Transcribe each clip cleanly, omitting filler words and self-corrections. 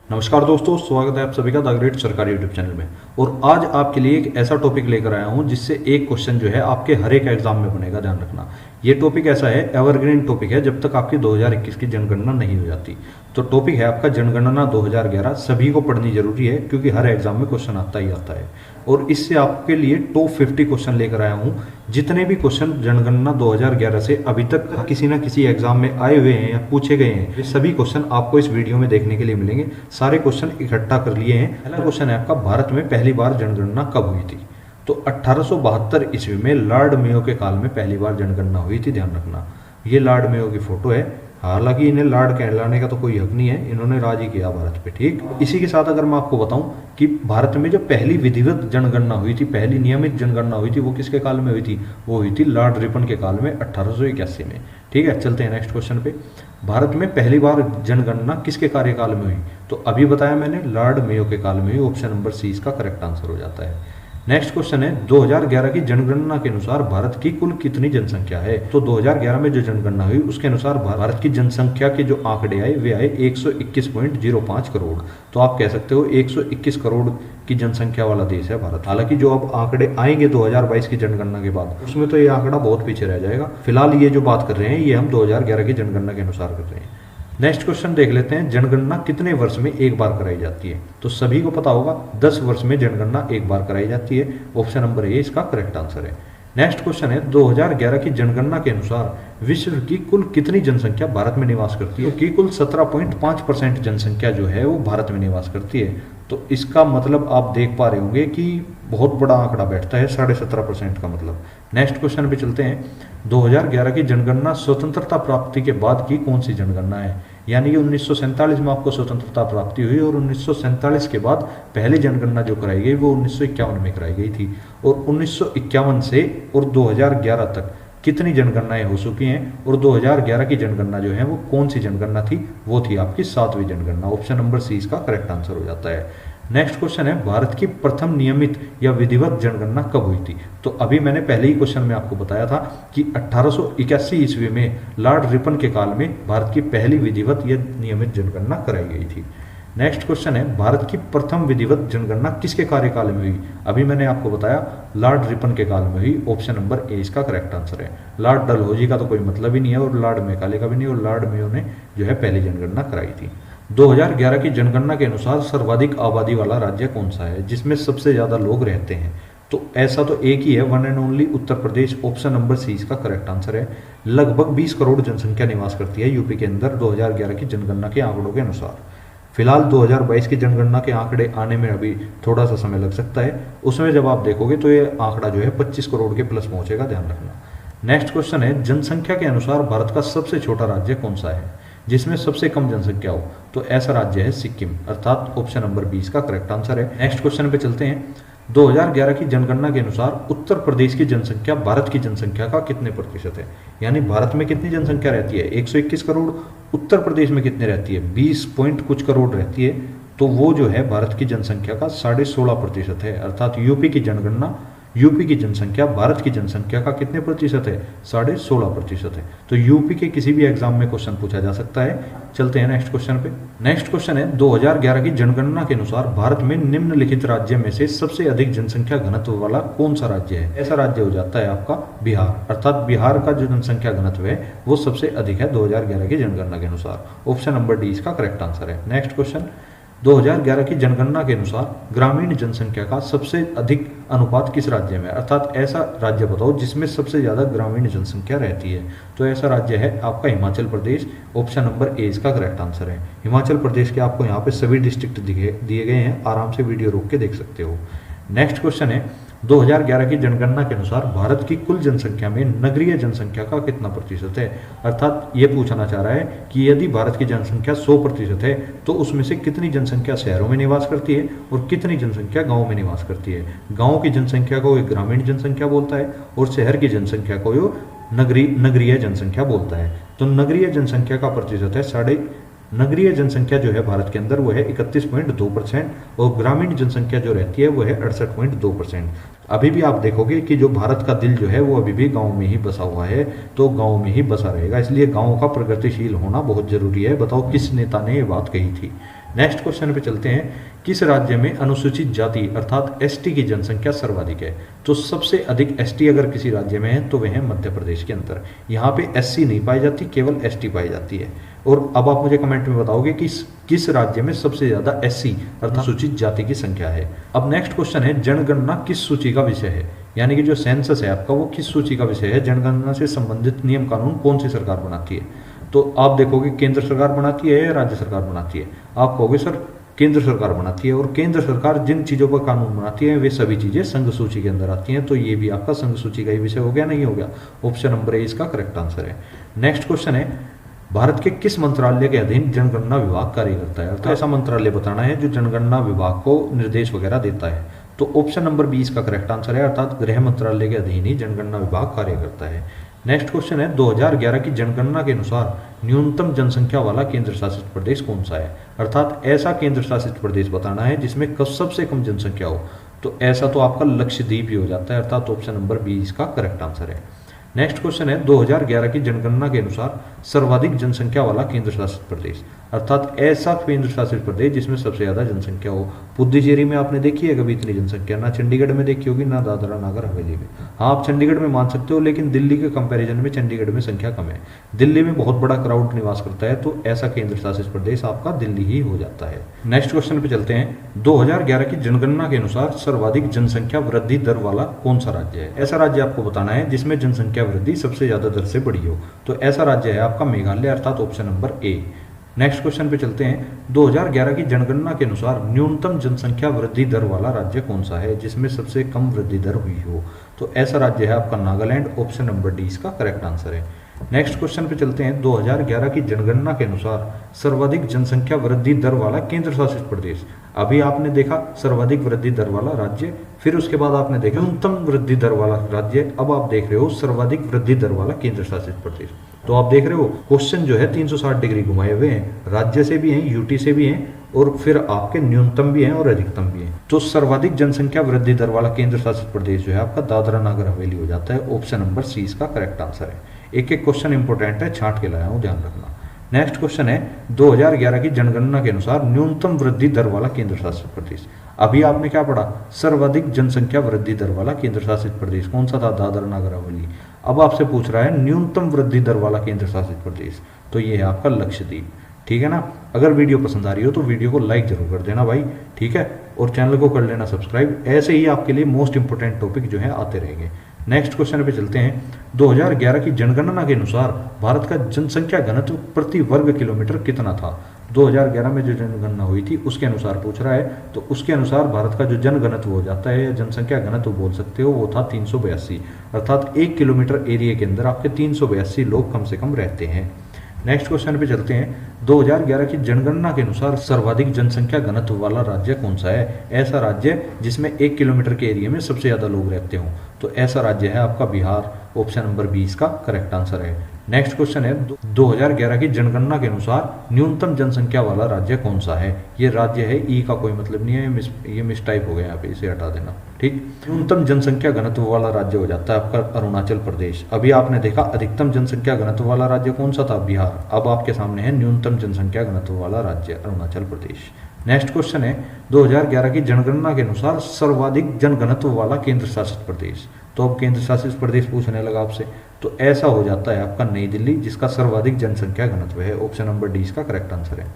नमस्कार दोस्तों, स्वागत है आप सभी का द ग्रेट सरकारी यूट्यूब चैनल में। और आज आपके लिए एक ऐसा टॉपिक लेकर आया हूं जिससे एक क्वेश्चन जो है आपके हर एक एग्जाम में बनेगा, ध्यान रखना। ये टॉपिक ऐसा है, एवरग्रीन टॉपिक है जब तक आपकी 2021 की जनगणना नहीं हो जाती। तो टॉपिक है आपका जनगणना 2011। सभी को पढ़नी जरूरी है क्योंकि हर एग्जाम में क्वेश्चन आता ही आता है। और इससे आपके लिए टॉप 50 क्वेश्चन लेकर आया हूं। जितने भी क्वेश्चन जनगणना 2011 से अभी तक किसी ना किसी एग्जाम में आए हुए हैं या पूछे गए हैं, ये सभी क्वेश्चन आपको इस वीडियो में देखने के लिए मिलेंगे। सारे क्वेश्चन इकट्ठा कर लिए हैं। पहला क्वेश्चन है आपका, भारत में पहली बार जनगणना कब हुई थी? तो 1872 ईस्वी में लॉर्ड मेयो के काल में पहली बार जनगणना हुई थी, ध्यान रखना। ये लॉर्ड मेयो की फोटो है। हालांकि इन्हें लॉर्ड कहलाने का तो कोई हक नहीं है, इन्होंने राज ही किया भारत पे, ठीक। इसी के साथ अगर मैं आपको बताऊं कि भारत में जो पहली विधिवत जनगणना हुई थी, पहली नियमित जनगणना हुई थी, वो किसके काल में हुई थी? वो हुई थी लॉर्ड रिपन के काल में 1881 में, ठीक है। चलते हैं नेक्स्ट क्वेश्चन पे। भारत में पहली बार जनगणना किसके कार्यकाल में हुई? तो अभी बताया मैंने, लॉर्ड मेयो के काल में हुई। ऑप्शन नंबर सी इसका करेक्ट आंसर हो जाता है। नेक्स्ट क्वेश्चन है, 2011 की जनगणना के अनुसार भारत की कुल कितनी जनसंख्या है? तो 2011 में जो जनगणना हुई उसके अनुसार भारत की जनसंख्या के जो आंकड़े आए वे आए 121.05 करोड़। तो आप कह सकते हो 121 करोड़ की जनसंख्या वाला देश है भारत। हालांकि जो अब आंकड़े आएंगे 2022 की जनगणना के बाद, उसमें तो ये आंकड़ा बहुत पीछे रह जाएगा। फिलहाल ये जो बात कर रहे हैं ये हम 2011 की जनगणना के अनुसार कर रहे हैं। नेक्स्ट क्वेश्चन देख लेते हैं, जनगणना कितने वर्ष में एक बार कराई जाती है? तो सभी को पता होगा 10 वर्ष में जनगणना एक बार कराई जाती है। ऑप्शन नंबर ए इसका करेक्ट आंसर है। नेक्स्ट क्वेश्चन है, 2011 की जनगणना के अनुसार विश्व की कुल कितनी जनसंख्या भारत में निवास करती है? कि कुल 17.5% जनसंख्या जो है वो भारत में निवास करती है। तो इसका मतलब आप देख पा रहे होंगे कि बहुत बड़ा आंकड़ा बैठता है 17.5% का मतलब। नेक्स्ट क्वेश्चन पे चलते हैं, 2011 की जनगणना स्वतंत्रता प्राप्ति के बाद की कौन सी जनगणना है? यानी कि 1947 में आपको स्वतंत्रता प्राप्ति हुई और 1947 के बाद पहली जनगणना जो कराई गई वो 1951 में कराई गई थी। और 1951 से और 2011 तक कितनी जनगणनाएं हो चुकी हैं? और 2011 की जनगणना जो है वो कौन सी जनगणना थी? वो थी आपकी 7वीं जनगणना। ऑप्शन नंबर सी इसका करेक्ट आंसर हो जाता है। नेक्स्ट क्वेश्चन है, भारत की प्रथम नियमित या विधिवत जनगणना कब हुई थी? तो अभी मैंने पहले ही क्वेश्चन में आपको बताया था कि 1881 ईस्वी में लॉर्ड रिपन के काल में भारत की पहली विधिवत या नियमित जनगणना कराई गई थी। नेक्स्ट क्वेश्चन है, भारत की प्रथम विधिवत जनगणना किसके कार्यकाल में हुई? अभी मैंने आपको बताया लॉर्ड रिपन के काल में हुई। ऑप्शन नंबर ए इसका करेक्ट आंसर है। लॉर्ड डलहौजी का तो कोई मतलब ही नहीं है और लॉर्ड मैकाले का भी नहीं, और लॉर्ड मेयो ने जो है पहली जनगणना कराई थी। 2011 की जनगणना के अनुसार सर्वाधिक आबादी वाला राज्य कौन सा है जिसमें सबसे ज्यादा लोग रहते हैं? तो ऐसा तो एक ही है, one and only Uttar Pradesh. Option number C इसका करेक्ट आंसर है। लगभग 20 करोड़ जनसंख्या निवास करती है यूपी के अंदर 2011 की जनगणना के आंकड़ों के अनुसार। फिलहाल 2022 की जनगणना के आंकड़े आने में अभी थोड़ा सा समय लग सकता है। उसमें जब आप देखोगे तो ये आंकड़ा जो है 25 करोड़ के प्लस पहुंचेगा, ध्यान रखना। नेक्स्ट क्वेश्चन है, जनसंख्या के अनुसार भारत का सबसे छोटा राज्य कौन सा है जिसमें सबसे कम जनसंख्या हो? तो ऐसा राज्य है सिक्किम, अर्थात ऑप्शन नंबर 20 का करेक्ट आंसर है। नेक्स्ट क्वेश्चन पे चलते हैं, 2011 की जनगणना के अनुसार उत्तर प्रदेश की जनसंख्या भारत की जनसंख्या का कितने प्रतिशत है? यानी भारत में कितनी जनसंख्या रहती है? 121 करोड़। उत्तर प्रदेश में कितने रहती है? 20 पॉइंट कुछ करोड़ रहती है। तो वो जो है भारत की जनसंख्या का 16.5% है, अर्थात यूपी की जनसंख्या भारत की जनसंख्या का कितने प्रतिशत है? 16.5% है। तो यूपी के किसी भी एग्जाम में क्वेश्चन पूछा जा सकता है। चलते हैं नेक्स्ट क्वेश्चन पे। नेक्स्ट क्वेश्चन है, 2011 की जनगणना के अनुसार भारत में निम्नलिखित राज्य में से सबसे अधिक जनसंख्या घनत्व वाला कौन सा राज्य है? ऐसा राज्य हो जाता है आपका बिहार, अर्थात बिहार का जो जनसंख्या घनत्व है वो सबसे अधिक है 2011 की जनगणना के अनुसार। ऑप्शन नंबर डी इसका करेक्ट आंसर है। नेक्स्ट क्वेश्चन, 2011 की जनगणना के अनुसार ग्रामीण जनसंख्या का सबसे अधिक अनुपात किस राज्य में? अर्थात ऐसा राज्य बताओ जिसमें सबसे ज्यादा ग्रामीण जनसंख्या रहती है। तो ऐसा राज्य है आपका Himachal Pradesh. Option number A इसका करेक्ट आंसर है। हिमाचल प्रदेश के आपको यहाँ पे सभी डिस्ट्रिक्ट दिए गए हैं, आराम से वीडियो रोक के देख सकते हो। नेक्स्ट क्वेश्चन है, 2011 की जनगणना के अनुसार भारत की कुल जनसंख्या में नगरीय जनसंख्या का कितना प्रतिशत है? अर्थात ये पूछना चाह रहा है कि यदि भारत की जनसंख्या 100% है तो उसमें से कितनी जनसंख्या शहरों में निवास करती है और कितनी जनसंख्या गांव में निवास करती है? गांव की जनसंख्या को एक ग्रामीण जनसंख्या बोलता है और शहर की जनसंख्या को नगरीय जनसंख्या बोलता है। तो नगरीय जनसंख्या का प्रतिशत है नगरीय जनसंख्या जो है भारत के अंदर वो है 31.2% और ग्रामीण जनसंख्या जो रहती है वो है 68.2%। अभी भी आप देखोगे कि जो भारत का दिल जो है वो अभी भी गांव में ही बसा हुआ है, तो गांव में ही बसा रहेगा, इसलिए गांव का प्रगतिशील होना बहुत जरूरी है। बताओ किस नेता ने ये बात कही थी। नेक्स्ट क्वेश्चन पे चलते हैं, किस राज्य में अनुसूचित जाति अर्थात एसटी की जनसंख्या सर्वाधिक है? तो सबसे अधिक एसटी अगर किसी राज्य में है तो वह है मध्य प्रदेश के अंदर। यहाँ पे एससी नहीं पाई जाती, केवल एसटी पाई जाती है। और अब आप मुझे कमेंट में बताओगे कि किस राज्य में सबसे ज्यादा एससी अर्थात अनुसूचित जाति की संख्या है। अब नेक्स्ट क्वेश्चन है, जनगणना किस सूची का विषय है? यानी कि जो सेंसस है आपका वो किस सूची का विषय है? जनगणना से संबंधित नियम कानून कौन सी सरकार बनाती है? तो आप देखोगे केंद्र सरकार बनाती है या राज्य सरकार बनाती है? आप कहोगे सर केंद्र सरकार बनाती है। और केंद्र सरकार जिन चीजों पर कानून बनाती है वे सभी चीजें संघ सूची के अंदर आती हैं। तो ये भी आपका संघ सूची का ही विषय हो गया, नहीं हो गया? ऑप्शन नंबर ए इसका करेक्ट आंसर है। नेक्स्ट क्वेश्चन है, भारत के किस मंत्रालय के अधीन जनगणना विभाग कार्य करता है? अर्थात ऐसा मंत्रालय बताना है जो जनगणना विभाग को निर्देश वगैरह देता है। तो ऑप्शन नंबर 20 का करेक्ट आंसर है, अर्थात गृह मंत्रालय के अधीन ही जनगणना विभाग कार्य करता है। नेक्स्ट क्वेश्चन है, 2011 की जनगणना के अनुसार न्यूनतम जनसंख्या वाला केंद्र शासित प्रदेश कौन सा है? अर्थात ऐसा केंद्र शासित प्रदेश बताना है जिसमें सबसे कम जनसंख्या हो। तो ऐसा तो आपका लक्षद्वीप ही हो जाता है, अर्थात ऑप्शन नंबर 20 का करेक्ट आंसर है। नेक्स्ट क्वेश्चन है, 2011 की जनगणना के अनुसार सर्वाधिक जनसंख्या वाला केंद्र शासित प्रदेश, अर्थात ऐसा केंद्र शासित प्रदेश जिसमें सबसे ज्यादा जनसंख्या हो। पुडुचेरी में आपने देखी है कभी इतनी जनसंख्या? ना चंडीगढ़ में देखी होगी, ना दादरा नगर हवेली में। हाँ, आप चंडीगढ़ में मान सकते हो, लेकिन दिल्ली के कंपैरिजन में चंडीगढ़ में संख्या कम है। दिल्ली में बहुत बड़ा क्राउड निवास करता है, तो ऐसा केंद्र शासित प्रदेश आपका दिल्ली ही हो जाता है। नेक्स्ट क्वेश्चन पे चलते हैं, 2011 की जनगणना के अनुसार सर्वाधिक जनसंख्या वृद्धि दर वाला कौन सा राज्य है? ऐसा राज्य आपको बताना है जिसमें जनसंख्या वृद्धि सबसे ज्यादा दर से बढ़ी हो। तो ऐसा राज्य है आपका मेघालय, अर्थात option number A. Next question पे चलते हैं, 2011 की जनगणना के अनुसार न्यूनतम जनसंख्या वृद्धि दर वाला राज्य कौन सा है जिसमें सबसे कम वृद्धि दर हुई हो? तो ऐसा राज्य है आपका नागालैंड, ऑप्शन नंबर डी इसका करेक्ट आंसर है। नेक्स्ट क्वेश्चन पे चलते हैं, 2011 की जनगणना के अनुसार सर्वाधिक जनसंख्या वृद्धि दर वाला केंद्र शासित प्रदेश। अभी आपने देखा सर्वाधिक वृद्धि दर वाला राज्य, फिर उसके बाद आपने देखा न्यूनतम वृद्धि दर वाला राज्य, अब आप देख रहे हो सर्वाधिक वृद्धि दर वाला केंद्र शासित प्रदेश। तो आप देख रहे हो क्वेश्चन जो है 360 डिग्री घुमाए हुए हैं, राज्य से भी हैं, यूटी से भी हैं, और फिर आपके न्यूनतम भी हैं और अधिकतम भी हैं। तो सर्वाधिक जनसंख्या वृद्धि दर वाला केंद्र शासित प्रदेश जो है आपका दादरा नगर हवेली हो जाता है, ऑप्शन नंबर सी इसका करेक्ट आंसर है। एक एक क्वेश्चन इंपॉर्टेंट है, छांट के लाया हूं, ध्यान रखना। नेक्स्ट क्वेश्चन है, 2011 की जनगणना के अनुसार न्यूनतम वृद्धि दर वाला केंद्र शासित प्रदेश। अभी आपने क्या पढ़ा? सर्वाधिक जनसंख्या वृद्धि दर वाला केंद्र शासित प्रदेश कौन सा था? दादरा नगर हवेली। अब आपसे पूछ रहा है न्यूनतम वृद्धि दर वाला केंद्र शासित प्रदेश, तो ये है आपका लक्षद्वीप। ठीक है ना? अगर वीडियो पसंद आ रही हो तो वीडियो को लाइक जरूर कर देना भाई, ठीक है? और चैनल को कर लेना सब्सक्राइब। ऐसे ही आपके लिए मोस्ट इंपोर्टेंट टॉपिक जो है आते रहेंगे। नेक्स्ट क्वेश्चन पे चलते हैं, 2011 की जनगणना के अनुसार भारत का जनसंख्या घनत्व प्रति वर्ग किलोमीटर कितना था? 2011 में जो जनगणना हुई थी उसके अनुसार पूछ रहा है। तो उसके अनुसार भारत का जो जनघनत्व हो जाता है, जनसंख्या घनत्व बोल सकते हो, वो था 382, अर्थात 1 किलोमीटर एरिया के अंदर आपके 382 लोग कम से कम रहते हैं। नेक्स्ट क्वेश्चन पे चलते हैं, 2011 की जनगणना के अनुसार सर्वाधिक जनसंख्या घनत्व वाला राज्य कौन सा है? ऐसा राज्य जिसमें 1 किलोमीटर के एरिया में सबसे ज्यादा लोग रहते हों, तो ऐसा राज्य है आपका बिहार, ऑप्शन नंबर 20 का करेक्ट आंसर है। नेक्स्ट क्वेश्चन है, 2011 की जनगणना के अनुसार न्यूनतम जनसंख्या वाला राज्य कौन सा है? ये राज्य है, ई का कोई मतलब नहीं है, ये मिसटाइप हो गया यहाँ पे, इसे हटा देना, ठीक। न्यूनतम जनसंख्या घनत्व वाला राज्य हो जाता है आपका अरुणाचल प्रदेश। अभी आपने देखा अधिकतम जनसंख्या घनत्व वाला राज्य कौन सा था? बिहार। अब आपके सामने है न्यूनतम जनसंख्या घनत्व वाला राज्य अरुणाचल प्रदेश। नेक्स्ट क्वेश्चन है, 2011 की जनगणना के अनुसार सर्वाधिक जनघनत्व वाला केंद्र शासित प्रदेश। तो अब केंद्र शासित प्रदेश पूछने लगा आपसे, तो ऐसा हो जाता है आपका नई दिल्ली, जिसका सर्वाधिक जनसंख्या घनत्व है, ऑप्शन नंबर डी इसका करेक्ट आंसर है।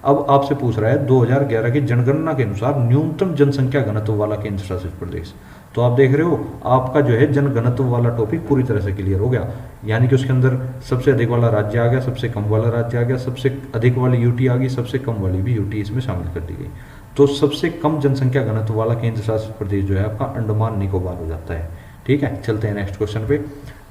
अब आपसे पूछ रहा है 2011 की जनगणना के अनुसार न्यूनतम जनसंख्या घनत्व वाला केंद्र शासित प्रदेश। तो आप देख रहे हो आपका जो है जनघनत्व वाला टॉपिक पूरी तरह से क्लियर हो गया, यानी कि उसके अंदर सबसे अधिक वाला राज्य आ गया, सबसे कम वाला राज्य आ गया, सबसे अधिक वाली यूटी आ गई, सबसे कम वाली भी यूटी इसमें शामिल कर दी गई। तो सबसे कम जनसंख्या घनत्व वाला केंद्र शासित प्रदेश जो है आपका अंडमान निकोबार हो जाता है, ठीक है। चलते हैं नेक्स्ट क्वेश्चन पे।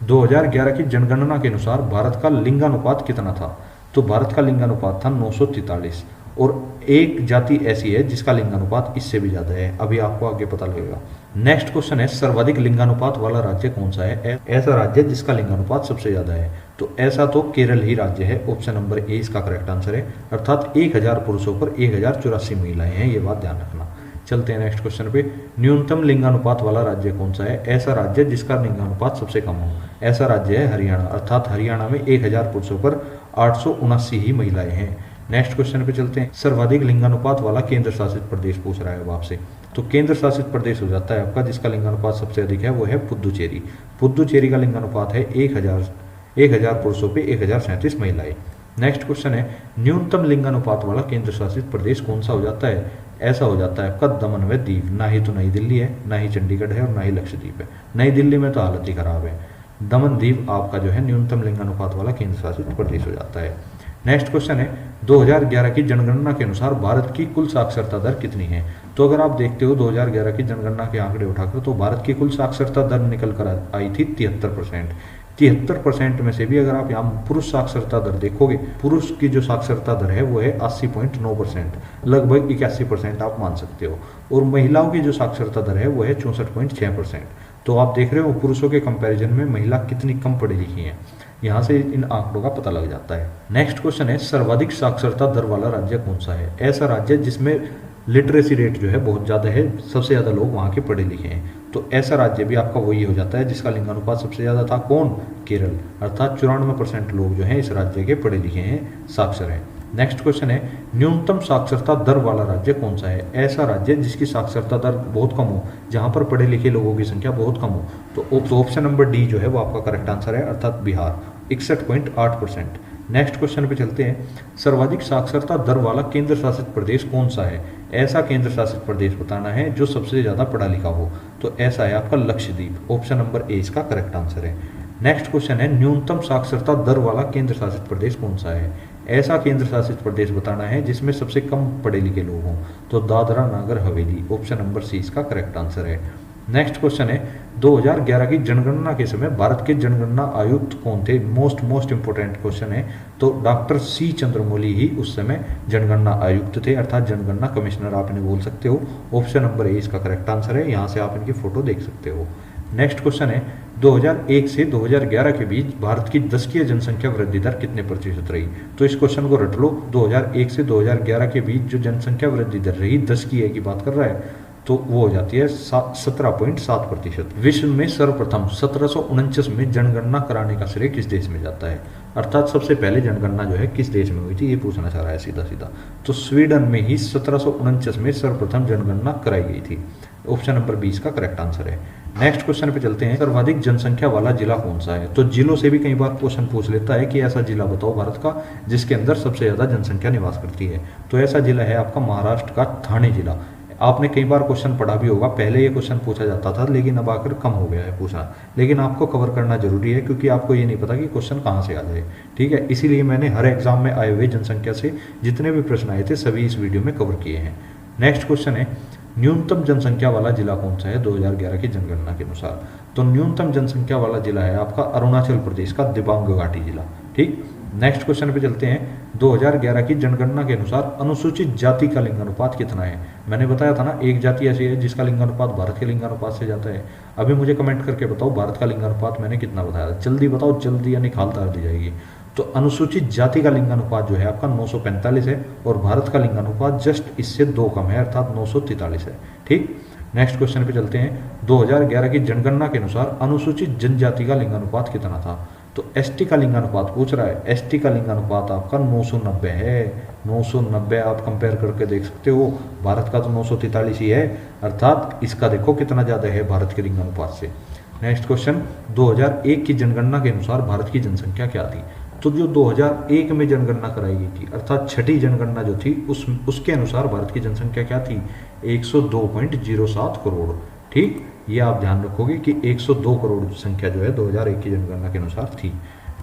2011 की जनगणना के अनुसार भारत का लिंगानुपात कितना था? तो भारत का लिंगानुपात था 943, और एक जाति ऐसी है जिसका लिंगानुपात इससे भी ज्यादा है, अभी आपको आगे पता लगेगा। नेक्स्ट क्वेश्चन है, सर्वाधिक लिंगानुपात वाला राज्य कौन सा है? ऐसा राज्य जिसका लिंगानुपात सबसे ज्यादा है, तो ऐसा तो केरल ही राज्य है, ऑप्शन नंबर ए इसका करेक्ट आंसर है, अर्थात 1000 पुरुषों पर 1084 महिलाएं हैं, ये बात ध्यान रखना। चलते हैं नेक्स्ट क्वेश्चन पे। न्यूनतम लिंगानुपात वाला राज्य कौन सा है? ऐसा राज्य जिसका लिंगानुपात सबसे कम हो, ऐसा राज्य है हरियाणा, अर्थात हरियाणा में 1000 पुरुषों पर 879 ही महिलाएं हैं। नेक्स्ट क्वेश्चन पे चलते हैं। सर्वाधिक लिंगानुपात वाला केंद्र शासित प्रदेश पूछ रहा है अब आपसे। तो केंद्र शासित प्रदेश हो जाता है आपका जिसका लिंगानुपात सबसे अधिक है वो है पुद्दुचेरी। पुद्दुचेरी का लिंगानुपात है 1000 पुरुषों पे 1037 महिलाएं। नेक्स्ट क्वेश्चन है न्यूनतम लिंगानुपात वाला केंद्र शासित प्रदेश कौन सा हो जाता है? ऐसा हो जाता है आपका दमन व दीव। ना ही तो नई दिल्ली है, ना ही चंडीगढ़ है और ना ही लक्षद्वीप है। नई दिल्ली में तो हालत ही खराब है। दमन दीव आपका जो है न्यूनतम लिंगानुपात वाला केंद्र शासित प्रदेश हो जाता है। नेक्स्ट क्वेश्चन है 2011 की जनगणना के अनुसार भारत की कुल साक्षरता दर कितनी है? तो अगर आप देखते हो 2011 की जनगणना के आंकड़े उठाकर तो भारत की कुल साक्षरता दर निकल कर आई थी 73%। 73% में से भी अगर आप यहाँ पुरुष साक्षरता दर देखोगे, पुरुष की जो साक्षरता दर है वो है 80.9%, लगभग 81% आप मान सकते हो। और महिलाओं की जो साक्षरता दर है वो है 64.6%। तो आप देख रहे हो पुरुषों के कंपैरिजन में महिला कितनी कम पढ़ी लिखी है। यहाँ से इन आंकड़ों का पता लग जाता है। नेक्स्ट क्वेश्चन है सर्वाधिक साक्षरता दर वाला राज्य कौन सा है? ऐसा राज्य जिसमें लिटरेसी रेट जो है बहुत ज़्यादा है, सबसे ज़्यादा लोग वहाँ के पढ़े लिखे हैं। तो ऐसा राज्य भी आपका वही हो जाता है जिसका लिंगानुपात सबसे ज़्यादा था। कौन? केरल। अर्थात 94% लोग जो हैं इस राज्य के पढ़े लिखे हैं, साक्षर हैं। नेक्स्ट क्वेश्चन है न्यूनतम साक्षरता दर वाला राज्य कौन सा है? ऐसा राज्य जिसकी साक्षरता दर बहुत कम हो, जहां पर पढ़े लिखे लोगों की संख्या बहुत कम हो। तो ऑप्शन नंबर डी जो है वो आपका करेक्ट आंसर है, अर्थात बिहार, 61.8%। नेक्स्ट क्वेश्चन पे चलते हैं। सर्वाधिक साक्षरता दर वाला केंद्र शासित प्रदेश कौन सा है? ऐसा केंद्र शासित प्रदेश बताना है जो सबसे ज्यादा पढ़ा लिखा हो। तो ऐसा है आपका लक्षद्वीप, ऑप्शन नंबर ए इसका करेक्ट आंसर है। नेक्स्ट क्वेश्चन है न्यूनतम साक्षरता दर वाला केंद्र शासित प्रदेश कौन सा है? ऐसा केंद्र शासित प्रदेश बताना है जिसमें सबसे कम पढ़े लिखे लोग हों। तो Dadra Nagar Haveli, option number C इसका करेक्ट आंसर है। नेक्स्ट क्वेश्चन है 2011 की जनगणना के समय भारत के जनगणना आयुक्त कौन थे? मोस्ट इंपोर्टेंट क्वेश्चन है। तो डॉक्टर सी चंद्रमौली ही उस समय जनगणना आयुक्त थे, अर्थात जनगणना कमिश्नर आप इन्हें बोल सकते हो। ऑप्शन नंबर ए इसका करेक्ट आंसर है। यहाँ से आप इनकी फोटो देख सकते हो। नेक्स्ट क्वेश्चन है 2001 से 2011 के बीच भारत की दशकीय जनसंख्या वृद्धि दर कितने प्रतिशत रही? तो इस क्वेश्चन को रट लो। 2001 से 2011 के बीच जो जनसंख्या वृद्धि दर रही, दशकीय की बात कर रहा है, तो वो हो जाती है 17.7%। विश्व में सर्वप्रथम 1749 में जनगणना कराने का श्रेय किस देश में जाता है? अर्थात सबसे पहले जनगणना जो है किस देश में हुई थी, ये पूछना चाह रहा है सीधा सीधा। तो स्वीडन में ही 1749 में सर्वप्रथम जनगणना कराई गई थी। ऑप्शन नंबर 20 का करेक्ट आंसर है। नेक्स्ट क्वेश्चन पे चलते हैं। सर्वाधिक जनसंख्या वाला जिला कौन सा है? तो जिलों से भी कई बार क्वेश्चन पूछ लेता है कि ऐसा जिला बताओ भारत का जिसके अंदर सबसे ज्यादा जनसंख्या निवास करती है। तो ऐसा जिला है आपका महाराष्ट्र का ठाणे जिला। आपने कई बार क्वेश्चन पढ़ा भी होगा, पहले ये क्वेश्चन पूछा जाता था लेकिन अब आकर कम हो गया है पूछना, लेकिन आपको कवर करना जरूरी है क्योंकि आपको ये नहीं पता कि क्वेश्चन कहाँ से आ जाए। ठीक है, इसीलिए मैंने हर एग्जाम में आए हुए जनसंख्या से जितने भी प्रश्न आए थे सभी इस वीडियो में कवर किए हैं। नेक्स्ट क्वेश्चन है न्यूनतम जनसंख्या वाला जिला कौन सा है 2011 की जनगणना के अनुसार? तो न्यूनतम जनसंख्या वाला जिला है आपका अरुणाचल प्रदेश का दिबांग घाटी जिला। ठीक, नेक्स्ट क्वेश्चन पे चलते हैं। 2011 की जनगणना के अनुसार अनुसूचित जाति का लिंगानुपात कितना है? मैंने बताया था ना, एक जाति ऐसी है जिसका लिंगानुपात भारत के लिंगानुपात से जाता है। अभी मुझे कमेंट करके बताओ भारत का लिंगानुपात मैंने कितना बताया, जल्दी बताओ, जल्दी यानी खाल तार दी जाएगी। तो अनुसूचित जाति का लिंगानुपात जो है आपका 945 है और भारत का लिंगानुपात जस्ट इससे 2 कम है, अर्थात 943 है। ठीक, नेक्स्ट क्वेश्चन पे चलते हैं। 2011 की जनगणना के अनुसार अनुसूचित जनजाति का लिंगानुपात कितना था? तो एसटी का लिंगानुपात पूछ रहा है। एसटी का लिंगानुपात आपका 990 है। 990 आप कंपेयर करके देख सकते हो, भारत का तो 943 ही है, अर्थात इसका देखो कितना ज़्यादा है भारत के लिंगानुपात से। नेक्स्ट क्वेश्चन, 2001 की जनगणना के अनुसार भारत की जनसंख्या क्या थी? तो जो 2001 में जनगणना कराई गई थी, अर्थात छठी जनगणना जो थी उसके अनुसार भारत की जनसंख्या क्या थी? 102.07 करोड़। ठीक, ये आप ध्यान रखोगे कि 102 करोड़ संख्या जो है 2001 की जनगणना के अनुसार थी।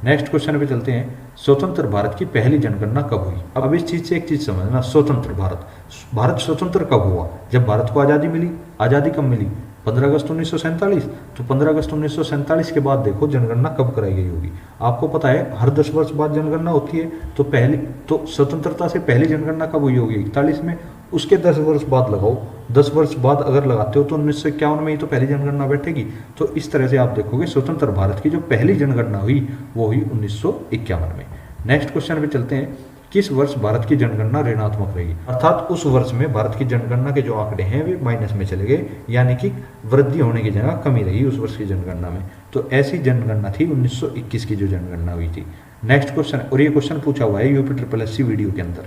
नेक्स्ट क्वेश्चन पे चलते हैं। स्वतंत्र भारत की पहली जनगणना कब हुई? अब इस चीज से एक चीज समझना, स्वतंत्र भारत स्वतंत्र कब हुआ? जब भारत को आज़ादी मिली। आज़ादी कब मिली? 15 अगस्त 1947। तो 15 अगस्त 1947 के बाद देखो जनगणना कब कराई गई होगी। आपको पता है हर 10 वर्ष बाद जनगणना होती है। तो स्वतंत्रता से पहली जनगणना कब हुई होगी? 41 में। उसके 10 वर्ष बाद लगाओ, 10 वर्ष बाद अगर लगाते हो तो 1951 में ही तो पहली जनगणना बैठेगी। तो इस तरह से आप देखोगे स्वतंत्र भारत की जो पहली जनगणना हुई वो हुई 1951 में। नेक्स्ट क्वेश्चन पे चलते हैं। किस वर्ष भारत की जनगणना ऋणात्मक रही? अर्थात उस वर्ष में भारत की जनगणना के जो आंकड़े हैं वे माइनस में चले गए, यानी कि वृद्धि होने की जगह कमी रही उस वर्ष की जनगणना में। तो ऐसी जनगणना थी 1921 की जो जनगणना हुई थी। नेक्स्ट क्वेश्चन, और ये क्वेश्चन पूछा हुआ है यूपी ट्रिपल एससी वीडियो के अंदर।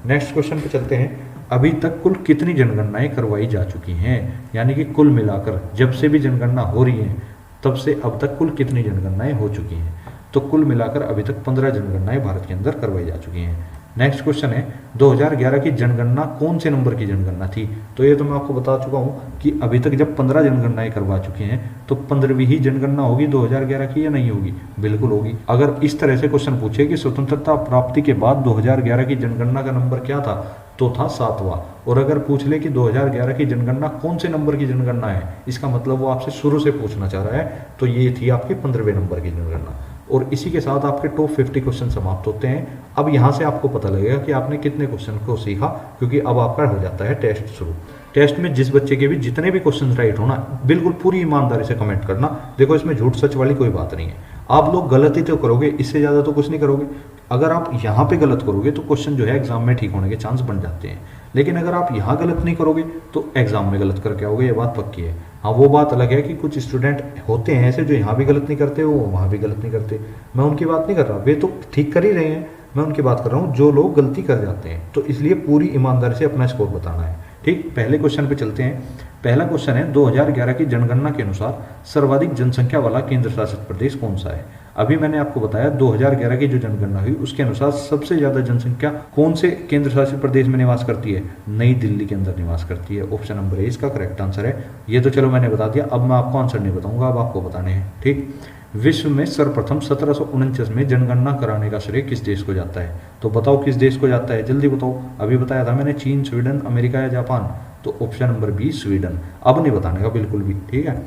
नेक्स्ट क्वेश्चन पे चलते हैं। अभी तक कुल कितनी जनगणनाएं करवाई जा चुकी हैं, यानी कि कुल मिलाकर जब से भी जनगणना हो रही है तब से अब तक कुल कितनी जनगणनाएं हो चुकी हैं। तो कुल मिलाकर अभी तक 15 जनगणनाएं भारत के अंदर करवाई जा चुकी हैं। नेक्स्ट क्वेश्चन है 2011 की जनगणना कौन से नंबर की जनगणना थी। तो ये तो मैं आपको बता चुका हूँ कि अभी तक जब 15 जनगणनाएं करवा चुके हैं तो 15वीं ही जनगणना होगी 2011 की या नहीं होगी, बिल्कुल होगी। अगर इस तरह से क्वेश्चन पूछे कि स्वतंत्रता प्राप्ति के बाद 2011 की जनगणना का नंबर क्या था, तो था 7वां। और अगर पूछ ले कि 2011 की जनगणना कौन से नंबर की जनगणना है, इसका मतलब वो आपसे शुरू से पूछना चाह रहा है, तो ये थी आपकी 15वें नंबर की जनगणना। और इसी के साथ आपके टॉप 50 क्वेश्चन समाप्त होते हैं। अब यहाँ से आपको पता लगेगा कि आपने कितने क्वेश्चन को सीखा, क्योंकि अब आपका हो जाता है टेस्ट शुरू। टेस्ट में जिस बच्चे के भी जितने भी क्वेश्चन राइट होना, बिल्कुल पूरी ईमानदारी से कमेंट करना। देखो इसमें झूठ सच वाली कोई बात नहीं है। आप लोग गलती तो करोगे, इससे ज़्यादा तो कुछ नहीं करोगे। अगर आप यहाँ पे गलत करोगे तो क्वेश्चन जो है एग्जाम में ठीक होने के चांस बन जाते हैं, लेकिन अगर आप यहाँ गलत नहीं करोगे तो एग्जाम में गलत करके आओगे, ये बात पक्की है। हाँ, वो बात अलग है कि कुछ स्टूडेंट होते हैं ऐसे जो यहाँ भी गलत नहीं करते, वो वहाँ भी गलत नहीं करते। मैं उनकी बात नहीं कर रहा, वे तो ठीक कर ही रहे हैं। मैं उनकी बात कर रहा हूँ जो लोग गलती कर जाते हैं। तो इसलिए पूरी ईमानदारी से अपना स्कोर बताना है। ठीक, पहले क्वेश्चन पे चलते हैं। पहला क्वेश्चन है 2011 की जनगणना के अनुसार सर्वाधिक जनसंख्या वाला केंद्र शासित प्रदेश कौन सा है। अभी मैंने आपको बताया 2011 की जो जनगणना हुई उसके अनुसार सबसे ज्यादा जनसंख्या कौन से केंद्र शासित प्रदेश में निवास करती है, नई दिल्ली के अंदर निवास करती है। ऑप्शन नंबर ए इसका करेक्ट आंसर है। ये तो चलो मैंने बता दिया, अब मैं आपको आंसर नहीं बताऊंगा, अब आपको बताने हैं। ठीक, विश्व में सर्वप्रथम 1749 में जनगणना कराने का श्रेय किस देश को जाता है। तो बताओ किस देश को जाता है, जल्दी बताओ। अभी बताया था मैंने, चीन, स्वीडन, अमेरिका या जापान। तो ऑप्शन नंबर बी स्वीडन। अब नहीं बताने का बिल्कुल भी। ठीक है,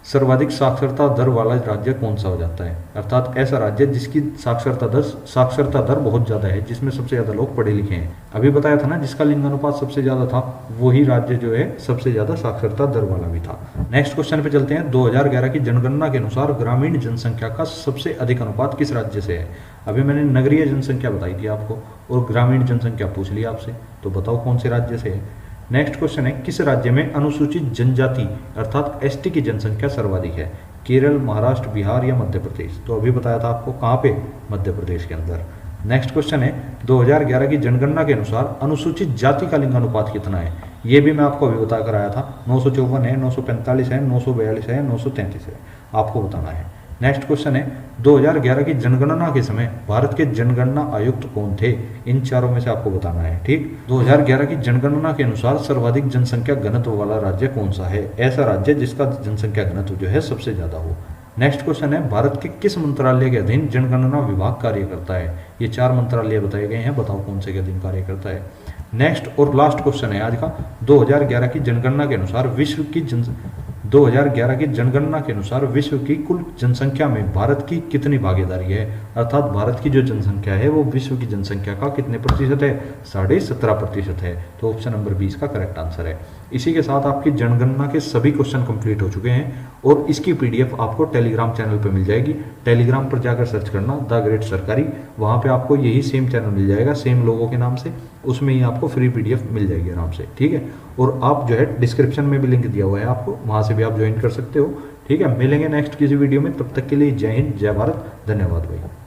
सर्वाधिक साक्षरता दर वाला राज्य कौन सा हो जाता है, अर्थात ऐसा राज्य जिसकी साक्षरता दर बहुत ज्यादा है, जिसमें सबसे ज्यादा लोग पढ़े लिखे हैं। अभी बताया था ना, जिसका लिंगानुपात सबसे ज्यादा था वही राज्य जो है सबसे ज्यादा साक्षरता दर वाला भी था। नेक्स्ट क्वेश्चन पे चलते हैं। 2011 की जनगणना के अनुसार ग्रामीण जनसंख्या का सबसे अधिक अनुपात किस राज्य से है। अभी मैंने नगरीय जनसंख्या बताई थी आपको और ग्रामीण जनसंख्या पूछ ली आपसे, तो बताओ कौन से राज्य से है। नेक्स्ट क्वेश्चन है किस राज्य में अनुसूचित जनजाति अर्थात एसटी की जनसंख्या सर्वाधिक है, केरल, महाराष्ट्र, बिहार या मध्य प्रदेश। तो अभी बताया था आपको कहाँ पे, मध्य प्रदेश के अंदर। नेक्स्ट क्वेश्चन है 2011 की जनगणना के अनुसार अनुसूचित जाति का लिंगानुपात कितना है। ये भी मैं आपको अभी बता कर आया था, 954 है, 945 है, 942 है, 933 है, आपको बताना है। नेक्स्ट क्वेश्चन है 2011 की जनगणना के समय भारत के जनगणना आयुक्त कौन थे, इन चारों में से आपको बताना है। ठीक, 2011 की जनगणना के अनुसार सर्वाधिक जनसंख्या घनत्व वाला राज्य कौन सा है, ऐसा राज्य जिसका जनसंख्या घनत्व जो है सबसे ज्यादा हो। नेक्स्ट क्वेश्चन है भारत के किस मंत्रालय के अधीन जनगणना विभाग कार्य करता है। ये 4 मंत्रालय बताए गए हैं, बताओ कौन से के अधीन कार्य करता है। नेक्स्ट और लास्ट क्वेश्चन है आज का, 2011 की जनगणना के अनुसार 2011 की जनगणना के अनुसार विश्व की कुल जनसंख्या में भारत की कितनी भागीदारी है, अर्थात भारत की जो जनसंख्या है वो विश्व की जनसंख्या का कितने प्रतिशत है, 17.5% है। तो ऑप्शन नंबर 20 का करेक्ट आंसर है। इसी के साथ आपकी जनगणना के सभी क्वेश्चन कंप्लीट हो चुके हैं और इसकी पीडीएफ आपको टेलीग्राम चैनल पे मिल जाएगी। टेलीग्राम पर जाकर सर्च करना द ग्रेट सरकारी, वहाँ पे आपको यही सेम चैनल मिल जाएगा, सेम लोगों के नाम से, उसमें ही आपको फ्री पीडीएफ मिल जाएगी आराम से। ठीक है, और आप जो है डिस्क्रिप्शन में भी लिंक दिया हुआ है आपको, वहाँ से भी आप ज्वाइन कर सकते हो। ठीक है, मिलेंगे नेक्स्ट किसी वीडियो में, तब तक के लिए जय हिंद, जय भारत, धन्यवाद भाई।